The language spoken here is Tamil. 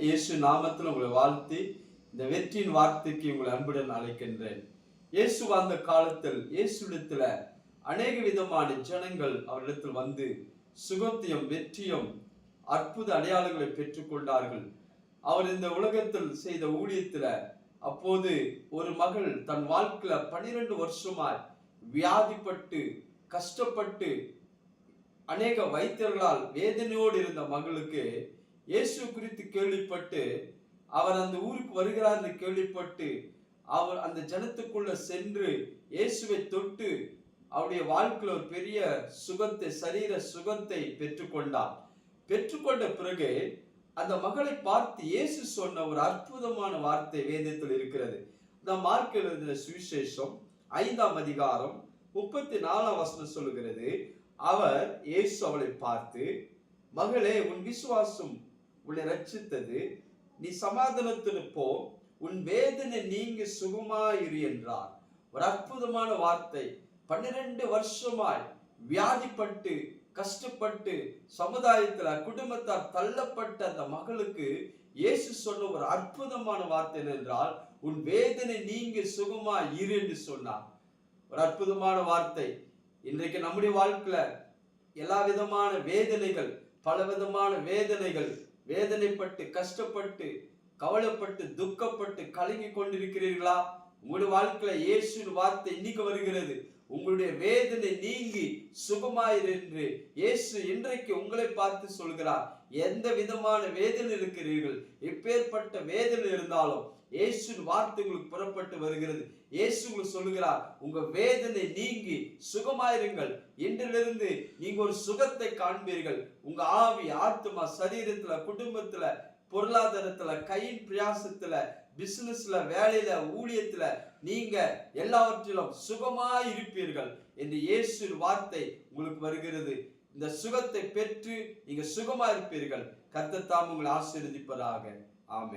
இயேசு நாமத்தில் உங்களை வாழ்த்தி இந்த வெற்றியின் வார்த்தைக்கு உங்களை அன்புடன் அழைக்கின்றேன். இயேசு வாழ்ந்த காலத்தில் இயேசுவிடத்துல அநேக விதமான ஜனங்கள் அவரிடத்தில் வந்து சுகத்தையும் வெற்றியும் அற்புத அடையாளங்களை பெற்றுக்கொண்டார்கள். அவர் இந்த உலகத்தில் செய்த ஊழியத்துல அப்போது ஒரு மகள் தன் வாழ்க்கையில 12 வருஷமாய் வியாதிப்பட்டு கஷ்டப்பட்டு அநேக வைத்தியர்களால் வேதனையோடு இருந்த மகளுக்கு இயேசு குறித்து கேள்விப்பட்டு அவர் அந்த ஊருக்கு வருகிறார் என்று கேள்விப்பட்டு அவர் அந்த ஜனத்துக்குள்ள சென்று இயேசுவை தொட்டு அவருடைய வாழ்க்கையில் ஒரு பெரிய சுகத்தை, சரீர சுகத்தை பெற்றுக்கொண்டார். பெற்றுக்கொண்ட பிறகு அந்த மகளை பார்த்து இயேசு சொன்ன ஒரு அற்புதமான வார்த்தை வேதத்தில் இருக்கிறது. இந்த மார்க் எழுதின சுவிசேஷம் 5ஆம் அதிகாரம் 34ஆம் வசனம் சொல்லுகிறது, அவர் இயேசு அவளை பார்த்து, மகளே, உன் விசுவாசம் உன்னை ரட்சித்தது, நீ சமாதானத்தில் போ, உன் வேதனை நீங்க சுகமாயிரு என்றார். ஒரு அற்புதமான வார்த்தை. 12 வருஷமாய் வியாதிப்பட்டு கஷ்டப்பட்டு சமுதாயத்துல குடும்பத்தார் தள்ளப்பட்ட அந்த மகளுக்கு இயேசு சொன்ன ஒரு அற்புதமான வார்த்தை என்றால், உன் வேதனை நீங்க சுகமாய் இரு என்று சொன்னார். ஒரு அற்புதமான வார்த்தை. இன்றைக்கு நம்முடைய வாழ்க்கையில எல்லா விதமான வேதனைகள், பல விதமான வேதனைகள், வேதனைப்பட்டு கஷ்டப்பட்டு கவலைப்பட்டு துக்கப்பட்டு கலங்கி கொண்டிருக்கிறீர்களா? உங்களுடைய வாழ்க்கையில இயேசுவின் வார்த்தை இன்னைக்கு வருகிறது. உங்களுடைய வேதனை நீங்கி சுகமாயிரு என்று இயேசு இன்றைக்கு உங்களை பார்த்து சொல்கிறார். எந்த விதமான வேதனை இருக்கிறீர்கள், எப்பேற்பட்ட வேதனை இருந்தாலும் இயேசுவின் வார்த்தை உங்களுக்கு புறப்பட்டு வருகிறது. இயேசு உங்களுக்கு சொல்லுகிறார், உங்க வேதனை நீங்கி சுகமாயிருங்கள். இன்றிலிருந்து நீங்க ஒரு சுகத்தை காண்பீர்கள். உங்க ஆவி, ஆத்மா, சரீரத்துல, குடும்பத்துல, பொருளாதாரத்துல, கையின் பிரயாசத்துல, பிசினஸ்ல, வேலையில, ஊழியத்துல நீங்க எல்லாவற்றிலும் சுகமாய் இருப்பீர்கள் என்று இயேசுவின் வார்த்தை உங்களுக்கு வருகிறது. இந்த சுகத்தை பெற்று நீங்க சுகமாய் இருப்பீர்கள். கர்த்தர் தாம் உங்களை ஆசீர்வதிப்பதாக. ஆமென்.